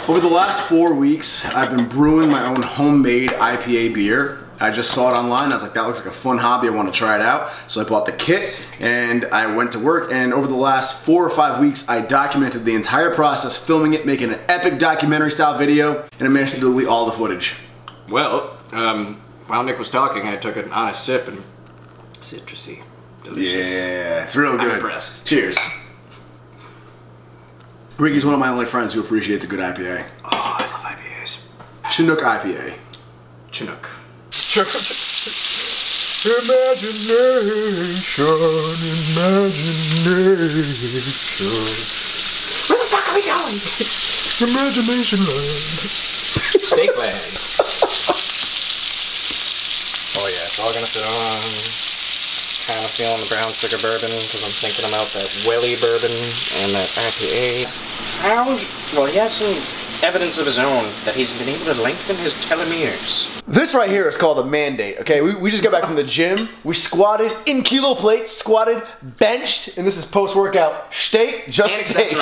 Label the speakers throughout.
Speaker 1: Over the last 4 weeks, I've been brewing my own homemade IPA beer. I just saw it online. I was like, that looks like a fun hobby. I want to try it out. So I bought the kit and I went to work. And over the last 4 or 5 weeks, I documented the entire process, filming it, making an epic documentary style video, and I managed to delete all the footage.
Speaker 2: Well, while Nick was talking, I took an honest sip and citrusy, delicious.
Speaker 1: Yeah, it's real good.
Speaker 2: I'm impressed.
Speaker 1: Cheers. Ricky's one of my only friends who appreciates a good IPA.
Speaker 2: Oh, I love IPAs.
Speaker 1: Chinook IPA.
Speaker 2: Chinook.
Speaker 1: Imagination.
Speaker 2: Where the fuck are we going?
Speaker 1: Imagination land.
Speaker 2: Steak land. Oh yeah, it's all gonna fit on. Kind of feeling the brown sugar bourbon because I'm thinking about that Welly bourbon and that IPA. Well, he has some evidence of his own that he's been able to lengthen his telomeres.
Speaker 1: This right here is called a mandate, okay? We just got back from the gym. We squatted in kilo plates, squatted, benched, and this is post-workout steak, just steak.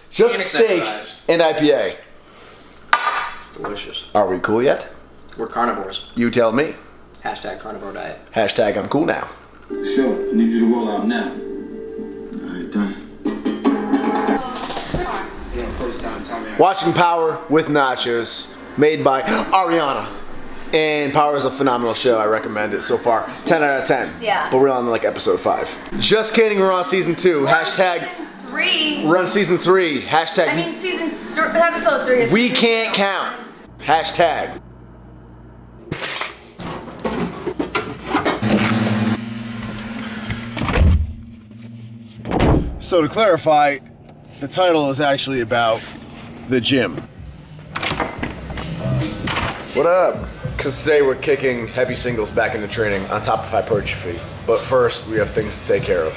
Speaker 1: Just steak and IPA.
Speaker 2: Delicious.
Speaker 1: Are we cool yet?
Speaker 2: We're carnivores.
Speaker 1: You tell me.
Speaker 2: Hashtag carnivore diet.
Speaker 1: Hashtag I'm cool now.
Speaker 3: For sure. I need you to roll out now. Alright, done.
Speaker 1: Watching Power with Nachos, made by Ariana. And Power is a phenomenal show. I recommend it so far. 10 out of 10.
Speaker 4: Yeah.
Speaker 1: But we're on like episode 5. Just kidding, we're on season 2. Hashtag
Speaker 4: 3.
Speaker 1: We're on season 3. Hashtag
Speaker 4: I mean episode 3 is
Speaker 1: we can't count. Hashtag. So to clarify, the title is actually about the gym. What up? Because today we're kicking heavy singles back into training on top of hypertrophy. But first, we have things to take care of.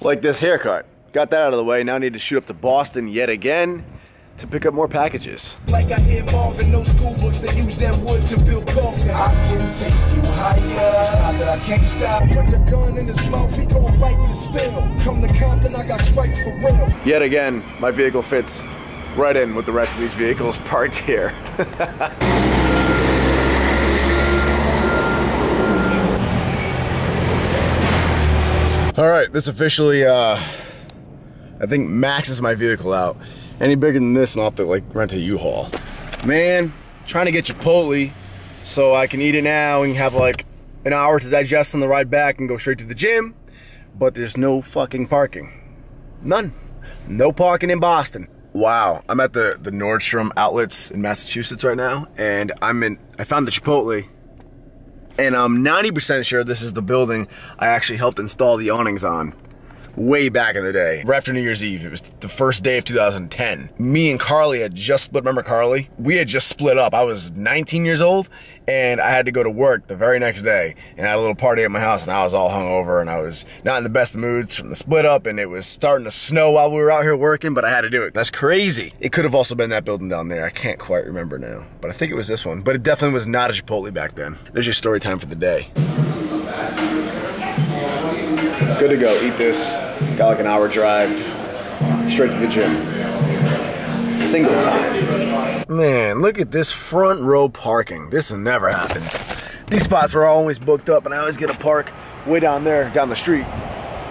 Speaker 1: Like this haircut. Got that out of the way, now I need to shoot up to Boston yet again to pick up more packages.
Speaker 5: Like I hear Marvin in those school books, they use them wood to build coffin. I can take you higher. It's not that I can't stop. Put the gun in his mouth, he gon' bite the steel. Come to Compton, I got stripes for real.
Speaker 1: Yet again, my vehicle fits right in with the rest of these vehicles parked here. All right, this officially, I think maxes my vehicle out. Any bigger than this and I'll have to like rent a U-Haul. Man, trying to get Chipotle so I can eat it now and have like an hour to digest on the ride back and go straight to the gym, but there's no fucking parking. None. No parking in Boston. Wow, I'm at the Nordstrom outlets in Massachusetts right now, and I found the Chipotle, and I'm 90% sure this is the building I actually helped install the awnings on way back in the day. Right after New Year's Eve, it was the first day of 2010. Me and Carly had just split, remember Carly? We had just split up. I was 19 years old, and I had to go to work the very next day, and I had a little party at my house, and I was all hungover, and I was not in the best of moods from the split up, and it was starting to snow while we were out here working, but I had to do it. That's crazy. It could have also been that building down there. I can't quite remember now, but I think it was this one, but it definitely was not a Chipotle back then. There's your story time for the day. Good to go, eat this. Got like an hour drive, straight to the gym. Single time. Man, look at this front row parking. This never happens. These spots are always booked up and I always get a park way down there, down the street.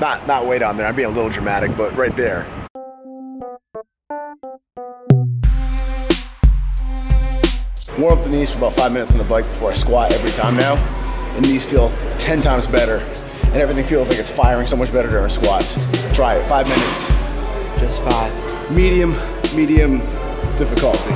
Speaker 1: Not way down there, I'm being a little dramatic, but right there. Warm up the knees for about 5 minutes on the bike before I squat every time now. And these feel 10 times better. And everything feels like it's firing so much better during squats. Try it, 5 minutes.
Speaker 2: Just 5.
Speaker 1: Medium difficulty.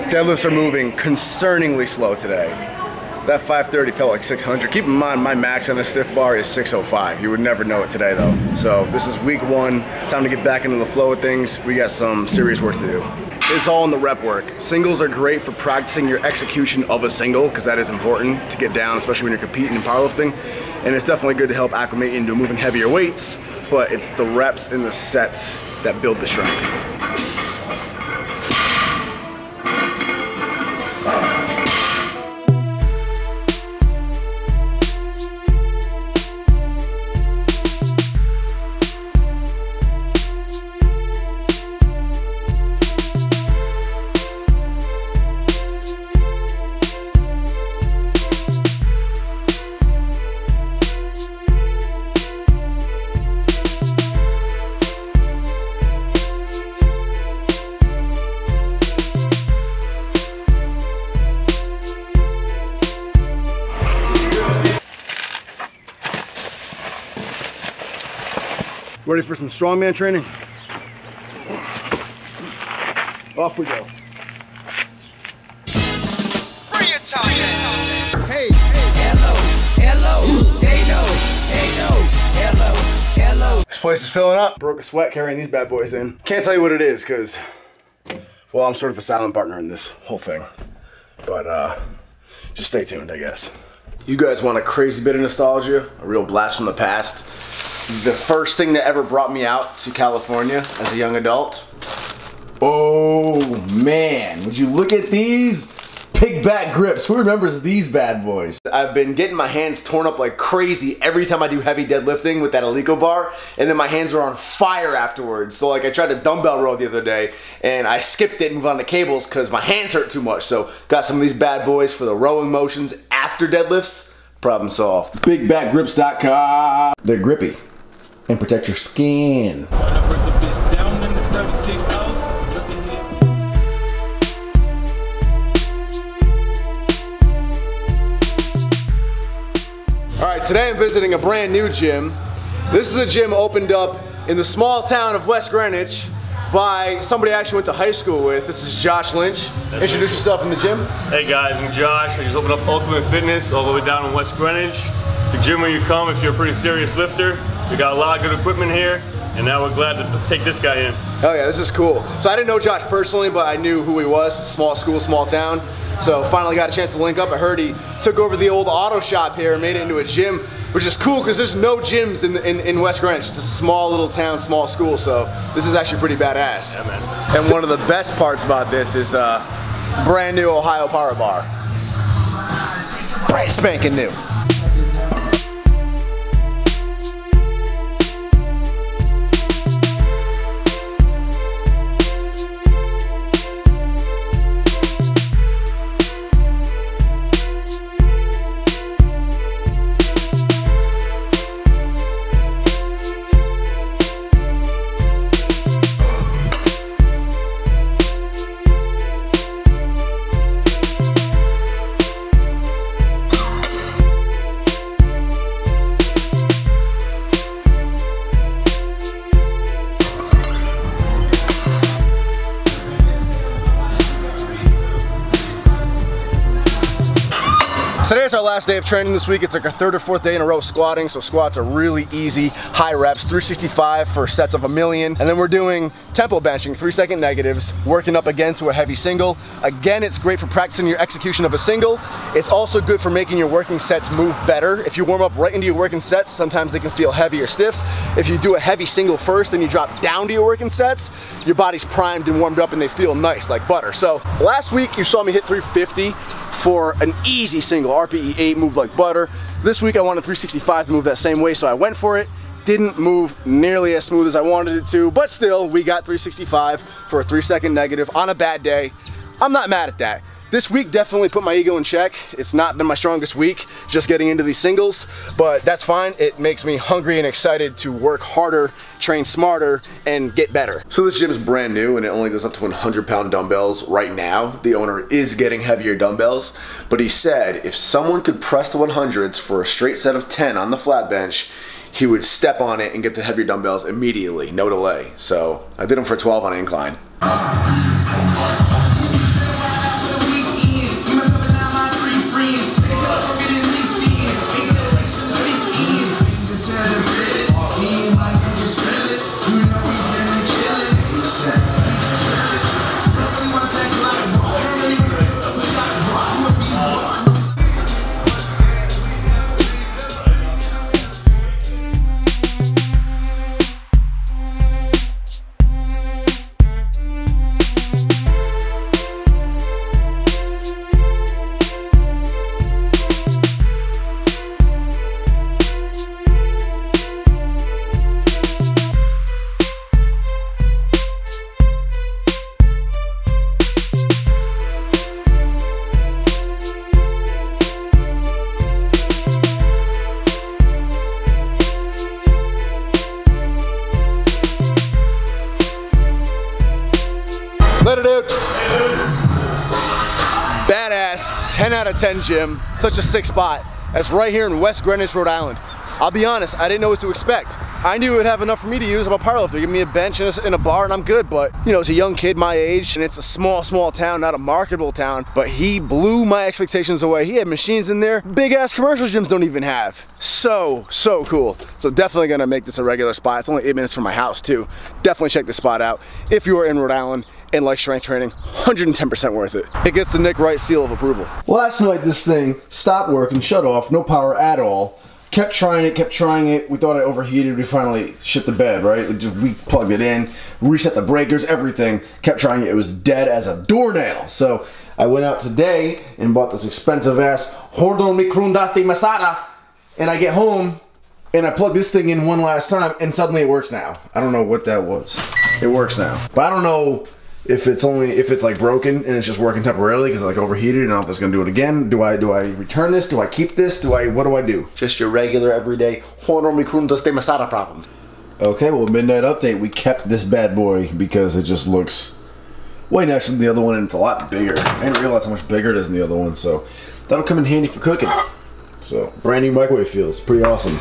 Speaker 1: Deadlifts are moving concerningly slow today. That 530 felt like 600. Keep in mind, my max on the stiff bar is 605. You would never know it today though. So this is week 1, time to get back into the flow of things. We got some serious work to do. It's all in the rep work. Singles are great for practicing your execution of a single, because that is important to get down, especially when you're competing in powerlifting. And it's definitely good to help acclimate you into moving heavier weights, but it's the reps and the sets that build the strength. Ready for some strongman training? Off we go.
Speaker 5: Hey, hello, they know, hello.
Speaker 1: This place is filling up. Broke a sweat carrying these bad boys in. Can't tell you what it is, because, well, I'm sort of a silent partner in this whole thing. But just stay tuned, I guess. You guys want a crazy bit of nostalgia? A real blast from the past? The first thing that ever brought me out to California as a young adult. Oh man, would you look at these pigback grips? Who remembers these bad boys? I've been getting my hands torn up like crazy every time I do heavy deadlifting with that Alico bar, and then my hands are on fire afterwards. So like I tried to dumbbell row the other day and I skipped it and moved on to cables because my hands hurt too much. So got some of these bad boys for the rowing motions after deadlifts. Problem solved. Bigbackgrips.com. They're grippy and protect your skin. Alright, today I'm visiting a brand new gym. This is a gym opened up in the small town of West Greenwich by somebody I actually went to high school with. This is Josh Lynch. Introduce yourself in the gym.
Speaker 6: Hey guys, I'm Josh. I just opened up Ultimate Fitness all the way down in West Greenwich. It's a gym where you come if you're a pretty serious lifter. We got a lot of good equipment here, and now we're glad to take this guy in.
Speaker 1: Hell yeah, this is cool. So I didn't know Josh personally, but I knew who he was. Small school, small town. So finally got a chance to link up. I heard he took over the old auto shop here and made it into a gym, which is cool because there's no gyms in West Greenwich. It's a small little town, small school, so this is actually pretty badass.
Speaker 6: Yeah, man.
Speaker 1: And one of the best parts about this is brand new Ohio Power Bar. Brand spanking new. Today is our last day of training this week. It's like our 3rd or 4th day in a row squatting, so squats are really easy, high reps, 365 for sets of 1,000,000. And then we're doing tempo benching, 3-second negatives, working up again to a heavy single. Again, it's great for practicing your execution of a single. It's also good for making your working sets move better. If you warm up right into your working sets, sometimes they can feel heavy or stiff. If you do a heavy single first, then you drop down to your working sets, your body's primed and warmed up and they feel nice, like butter. So last week you saw me hit 350 for an easy single, RPE 8, moved like butter. This week I wanted 365 to move that same way, so I went for it. Didn't move nearly as smooth as I wanted it to, but still, we got 365 for a 3-second negative on a bad day. I'm not mad at that. This week definitely put my ego in check. It's not been my strongest week, just getting into these singles, but that's fine. It makes me hungry and excited to work harder, train smarter, and get better. So this gym is brand new and it only goes up to 100-pound dumbbells right now. The owner is getting heavier dumbbells, but he said if someone could press the 100s for a straight set of 10 on the flat bench, he would step on it and get the heavier dumbbells immediately, no delay. So I did them for 12 on incline. Later, dude. Badass, 10 out of 10 gym. Such a sick spot. That's right here in West Greenwich, Rhode Island. I'll be honest, I didn't know what to expect. I knew it would have enough for me to use. I'm a powerlifter. Give me a bench and a bar and I'm good. But, you know, it's a young kid my age and it's a small town, not a marketable town. But he blew my expectations away. He had machines in there big ass commercial gyms don't even have. So cool. So definitely gonna make this a regular spot. It's only 8 minutes from my house too. Definitely check this spot out. If you are in Rhode Island and like strength training, 110% worth it. It gets the Nick Wright seal of approval. Last night this thing stopped working, shut off, no power at all. Kept trying it. We thought it overheated. We finally shit the bed, right? We plugged it in, reset the breakers, everything. Kept trying it. It was dead as a doornail. So I went out today and bought this expensive ass Hordo Microondas de Masada. And I get home and I plug this thing in one last time and suddenly it works now. I don't know what that was. It works now. But I don't know if it's like broken and it's just working temporarily because it like overheated and I don't know if it's gonna do it again. Do I return this? Do I keep this? What do I do? Just your regular everyday Horno Microondas de Masada problems. Okay, well, midnight update. We kept this bad boy because it just looks way nicer than the other one and it's a lot bigger. I didn't realize how much bigger it is than the other one, so that'll come in handy for cooking. So brand new microwave feels pretty awesome.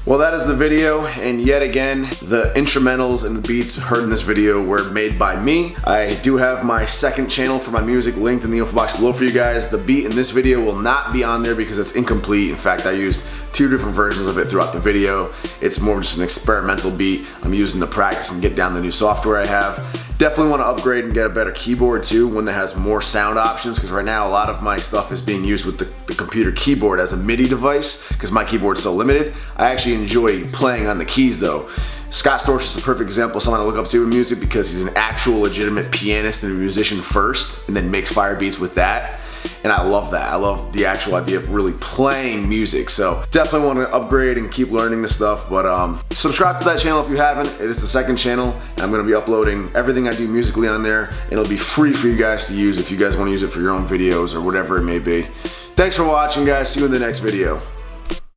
Speaker 1: Well, that is the video, and yet again, the instrumentals and the beats heard in this video were made by me. I do have my second channel for my music linked in the info box below for you guys. The beat in this video will not be on there because it's incomplete. In fact, I used 2 different versions of it throughout the video. It's more just an experimental beat I'm using to practice and get down the new software I have. Definitely want to upgrade and get a better keyboard too, one that has more sound options, because right now a lot of my stuff is being used with the computer keyboard as a MIDI device because my keyboard's so limited. I actually enjoy playing on the keys though. Scott Storch is a perfect example of someone I look up to in music because he's an actual legitimate pianist and a musician first and then makes fire beats with that. And I love that. I love the actual idea of really playing music. So definitely want to upgrade and keep learning this stuff. But subscribe to that channel if you haven't. It is the second channel. And I'm going to be uploading everything I do musically on there. And it'll be free for you guys to use if you guys want to use it for your own videos or whatever it may be. Thanks for watching, guys. See you in the next video.